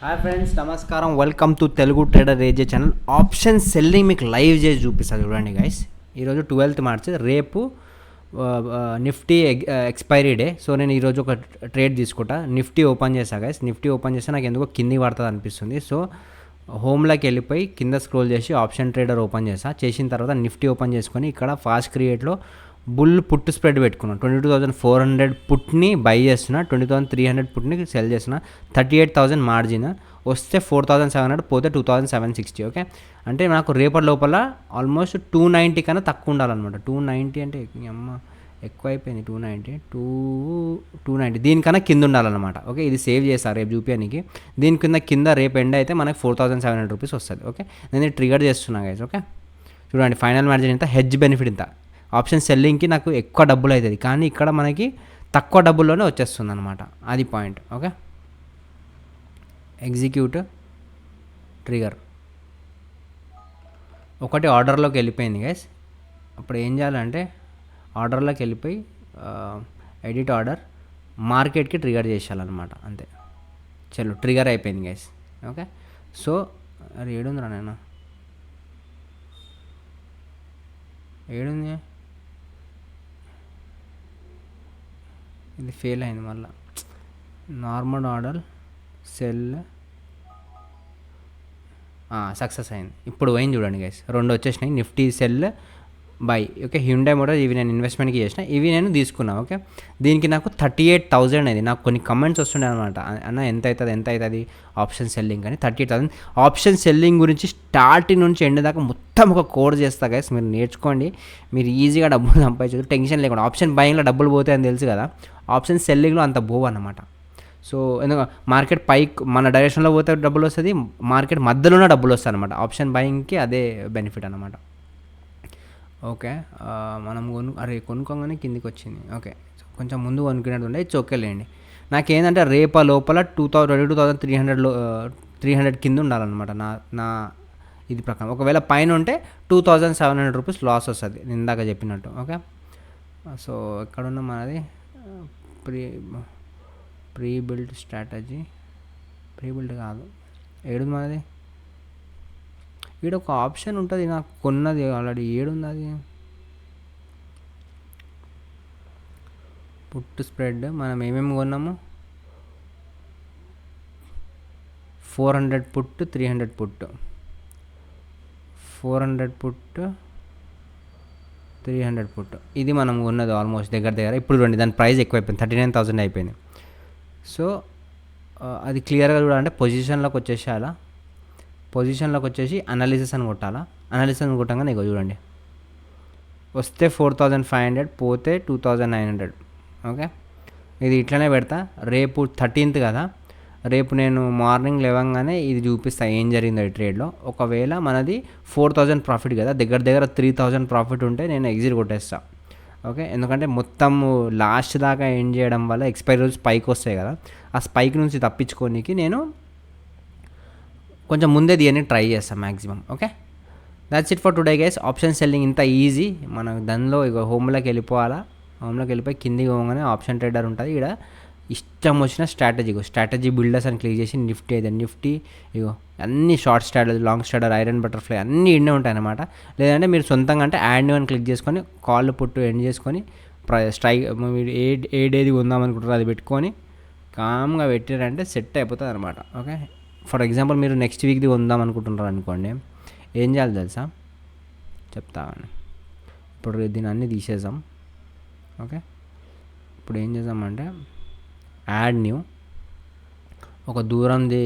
Hi friends, నమస్కారం. Welcome to Telugu trader AJ channel. Option selling మీకు live చేసి చూపిస్తుంది చూడండి గైస్. ఈరోజు 12th మార్చ్, రేపు నిఫ్టీ ఎక్స్పైరీ డే. సో నేను ఈరోజు ఒక ట్రేడ్ తీసుకుంటా. నిఫ్టీ ఓపెన్ చేసా గైస్. నిఫ్టీ ఓపెన్ చేస్తే నాకు ఎందుకో కింది పడుతుంది అనిపిస్తుంది. సో హోమ్లోకి వెళ్ళిపోయి కింద స్క్రోల్ చేసి ఆప్షన్ ట్రేడర్ ఓపెన్ చేసిన తర్వాత నిఫ్టీ ఓపెన్ చేసుకొని ఇక్కడ ఫాస్ట్ క్రియేట్లో బుల్ పుట్ స్ప్రెడ్ పెట్టుకున్నాను. 22,400 పుట్ని బై చేస్తున్నా, 20,300 పుట్ని సెల్ చేస్తున్నా. 38,000 మార్జిన్ వస్తే 4,700, పోతే 2,760. ఓకే, అంటే నాకు రేపటి లోపల ఆల్మోస్ట్ 290 కన్నా తక్కువ ఉండాలన్నమాట. 290 అంటే అమ్మ ఎక్కువ అయిపోయింది. 290 దీనికన్నా కింద ఉండాలన్నమాట. ఓకే, ఇది సేవ్ చేస్తాను రేపు చూపించడానికి. దీని కింద రేపు ఎండ్ అయితే మనకి 4,700 రూపీస్ వస్తుంది. ఓకే, నేను ట్రిగర్ చేస్తున్నా గైస్. ఓకే, చూడండి ఫైనల్ మార్జిన్ ఇంత, హెడ్జ్ బెనిఫిట్ ఇంత. ఆప్షన్ సెల్లింగ్కి నాకు ఎక్కువ డబ్బులు అవుతుంది, కానీ ఇక్కడ మనకి తక్కువ డబ్బుల్లోనే వచ్చేస్తుంది అనమాట. అది పాయింట్. ఓకే, ఎగ్జిక్యూట్ ట్రిగర్ ఒకటి ఆర్డర్లోకి వెళ్ళిపోయింది గైస్. అప్పుడు ఏం చేయాలంటే ఆర్డర్లోకి వెళ్ళిపోయి ఎడిట్ ఆర్డర్, మార్కెట్కి ట్రిగర్ చేసేయాలన్నమాట. అంతే, చలో ట్రిగర్ అయిపోయింది గైస్. ఓకే, సో అది ఏడుందిరా నేను, ఏడుంది, ఇది ఫెయిల్ అయింది మళ్ళీ. నార్మల్ ఆర్డర్ సెల్ సక్సెస్ అయింది. ఇప్పుడు పోయింది చూడండి గైస్, 2 వచ్చేసినాయి. Nifty cell by. Okay, Hyundai motor ఇవి నేను ఇన్వెస్ట్మెంట్కి చేసిన, ఇవి నేను తీసుకున్నాను. ఓకే, దీనికి నాకు 38,000 అయింది. నాకు కొన్ని కమెంట్స్ వస్తుండే అనమాట, అన్న ఎంత అవుతుంది ఆప్షన్ సెల్లింగ్ అని. 38,000 ఆప్షన్ సెల్లింగ్ గురించి స్టార్టింగ్ నుంచి ఎండ్ దాకా మొత్తం ఒక కోర్స్ చేస్తా గైస్. మీరు నేర్చుకోండి, మీరు ఈజీగా డబ్బులు సంపాదించదు, టెన్షన్ లేకుండా. ఆప్షన్ బయింగ్లో డబ్బులు పోతాయని తెలుసు కదా, ఆప్షన్ సెల్లింగ్లో అంత పోవు అన్నమాట. సో ఎందుకంటే మార్కెట్ పైకి మన డైరెక్షన్లో పోతే డబ్బులు వస్తుంది, మార్కెట్ మధ్యలోనే డబ్బులు వస్తాయి అనమాట. ఆప్షన్ బయింగ్కి అదే బెనిఫిట్ అనమాట. ఓకే, మనం కొనుక్కోగానే కిందికి వచ్చింది. ఓకే, కొంచెం ముందు కొనుక్కునేది ఉండే, ఇట్స్ ఓకే లేండి. నాకేంటంటే రేపా లోపల 22,300 కింద ఉండాలన్నమాట నా ఇది ప్రకారం. ఒకవేళ పైన ఉంటే 2,700 రూపీస్ లాస్ వస్తుంది, నేను ఇందాక చెప్పినట్టు. ఓకే, సో ఎక్కడున్నా మనది pre build strategy, pre build కాదు, ఏడుంది మనది. ఈడ ఒక ఆప్షన్ ఉంటుంది, నాకు కొన్నది ఆల్రెడీ. ఏడుంది అది, పుట్ స్ప్రెడ్. మనం ఏమేమి కొన్నాము, 400 పుట్, 300 పుట్, 400 పుట్, 300 పుట్. ఇది మనం కొన్నది ఆల్మోస్ట్ దగ్గర. ఇప్పుడు చూడండి దాని ప్రైస్ ఎక్కువైపోయింది, 39,000 అయిపోయింది. సో అది క్లియర్గా చూడాలంటే పొజిషన్లోకి వచ్చేసేయాలా, పొజిషన్లోకి వచ్చేసి అనాలిసిస్ అని కొట్టాలా. అనాలిసిస్ అని కొట్టంగానే ఇగో చూడండి వస్తే 4,500, పోతే 2,900. ఓకే, ఇది ఇట్లనే పెడతా. రేపు 13th కదా, రేపు నేను మార్నింగ్ లేవగానే ఇది చూపిస్తాను ఏం జరిగిందో ఈ ట్రేడ్లో. ఒకవేళ మనది 4,000 ప్రాఫిట్ కదా, దగ్గర 3,000 ప్రాఫిట్ ఉంటే నేను ఎగ్జిట్ కొట్టేస్తాను. ఓకే, ఎందుకంటే మొత్తం లాస్ట్ దాకా ఎండ్ చేయడం వల్ల ఎక్స్పైరీ రోజు స్పైక్ వస్తాయి కదా, ఆ స్పైక్ నుంచి తప్పించుకోనికి నేను కొంచెం ముందే దీన్ని ట్రై చేస్తాం maximum. Okay, that's it for today guys. Option selling ఇంత ఈజీ. మనం దానిలో ఇక హోమ్లోకి వెళ్ళిపోవాలా. హోమ్లోకి వెళ్ళిపోయి కిందికి పోగానే ఆప్షన్ ట్రేడర్ ఉంటుంది. ఇక్కడ ఇష్టం వచ్చిన స్ట్రాటజీ బిల్డర్స్ అని క్లిక్ చేసి నిఫ్టీ అయితే నిఫ్టీ, ఇగో అన్ని short strategy, long strategy, iron butterfly అన్నీ ఇండే ఉంటాయి అన్నమాట. లేదంటే మీరు సొంతంగా అంటే యాడ్ న్యూ అని క్లిక్ చేసుకొని కాల్ పుట్టు ఎండ్ చేసుకొని స్ట్రైక్ మీరు ఏది ఉందామనుకుంటారో అది పెట్టుకొని కామ్గా పెట్టారంటే సెట్ అయిపోతుంది అనమాట. ఓకే, ఫర్ ఎగ్జాంపుల్ మీరు నెక్స్ట్ వీక్ది ఉందాం అనుకుంటున్నారు అనుకోండి, ఏం చేయాలి తెలుసా, చెప్తాను. ఇప్పుడు దీన్ని అన్నీ తీసేద్దాం. ఓకే, ఇప్పుడు ఏం చేద్దామంటే యాడ్ న్యూ, ఒక దూరంది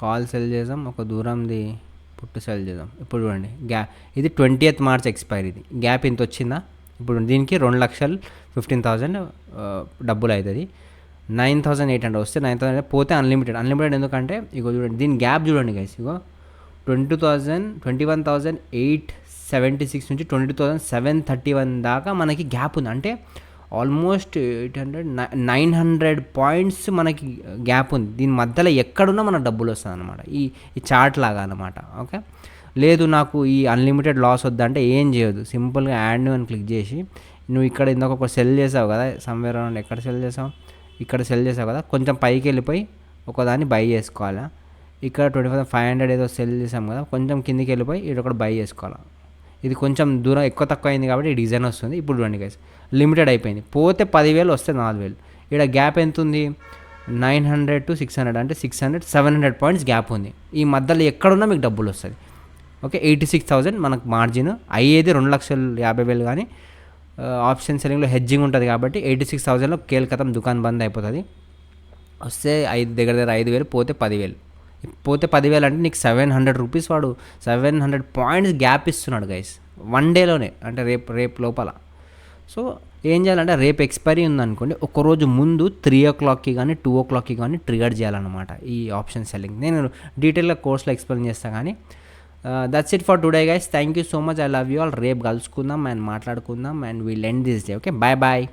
కాల్ సెల్ చేద్దాం, ఒక దూరంది పుట్టు సెల్ చేద్దాం. ఇప్పుడు చూడండి ఇది 20th మార్చ్ ఎక్స్పైరీ, ఇది గ్యాప్ ఇంత వచ్చిందా. ఇప్పుడు దీనికి 2,15,000 డబ్బులు అవుతుంది. 9,800 వస్తే 9,000 పోతే అన్లిమిటెడ్ ఎందుకంటే ఇగో చూడండి దీని గ్యాప్ చూడండి గైస్. ఇగో 21,876 నుంచి 22,731 దాకా మనకి గ్యాప్ ఉంది. అంటే ఆల్మోస్ట్ 900 పాయింట్స్ మనకి గ్యాప్ ఉంది. దీని మధ్యలో ఎక్కడున్నా మనకు డబ్బులు వస్తుంది అనమాట, ఈ చార్ట్ లాగా అనమాట. ఓకే, లేదు నాకు ఈ అన్లిమిటెడ్ లాస్ వద్దంటే ఏం చేయదు, సింపుల్గా యాడ్ న్యూ అని క్లిక్ చేసి నువ్వు ఇక్కడ ఇందాక ఒక సెల్ చేసావు కదా, సమ్వేర్ అరౌండ్ ఎక్కడ సెల్ చేసావు, ఇక్కడ సెల్ చేసావు కదా, కొంచెం పైకి వెళ్ళిపోయి ఒకదాన్ని బై చేసుకోవాలా. ఇక్కడ 25,500 ఏదో సెల్ చేసాం కదా, కొంచెం కిందికి వెళ్ళిపోయి ఇక్కడ ఒకటి బై చేసుకోవాలా. ఇది కొంచెం దూరం ఎక్కువ తక్కువ అయింది కాబట్టి ఈ డిజైన్ వస్తుంది. ఇప్పుడు చూడండి గైస్, లిమిటెడ్ అయిపోయింది. పోతే 10,000 వస్తే 4,000. ఇక్కడ గ్యాప్ ఎంత ఉంది, 900 to 600 అంటే 700 పాయింట్స్ గ్యాప్ ఉంది. ఈ మధ్యలో ఎక్కడున్నా మీకు డబ్బులు వస్తుంది. ఓకే, 86,000 మనకు మార్జిన్ అయ్యేది 2,50,000 కానీ ఆప్షన్ సెల్లింగ్లో హెడ్జింగ్ ఉంటుంది కాబట్టి 86,000లో కేల్కతం దుకాణం బంద్ అయిపోతుంది. వస్తే దగ్గర 5,000, పోతే 10,000. పోతే 10,000 అంటే నీకు 700 రూపీస్ వాడు 700 పాయింట్స్ గ్యాప్ ఇస్తున్నాడు గైస్, 1 డేలోనే, అంటే రేపు లోపల. సో ఏం చేయాలంటే రేపు ఎక్స్పైరీ ఉందనుకోండి, ఒకరోజు ముందు 3 o'clockకి కానీ 2 o'clockకి కానీ ట్రిగర్ చేయాలన్నమాట ఈ ఆప్షన్ సెల్లింగ్. నేను డీటెయిల్గా కోర్స్లో ఎక్స్ప్లెయిన్ చేస్తాను. కానీ that's it for today guys. Thank you so much. I love you all. రేపు కలుసుకుందాం అండ్ మాట్లాడుకుందాం and will end this day. Okay, bye bye.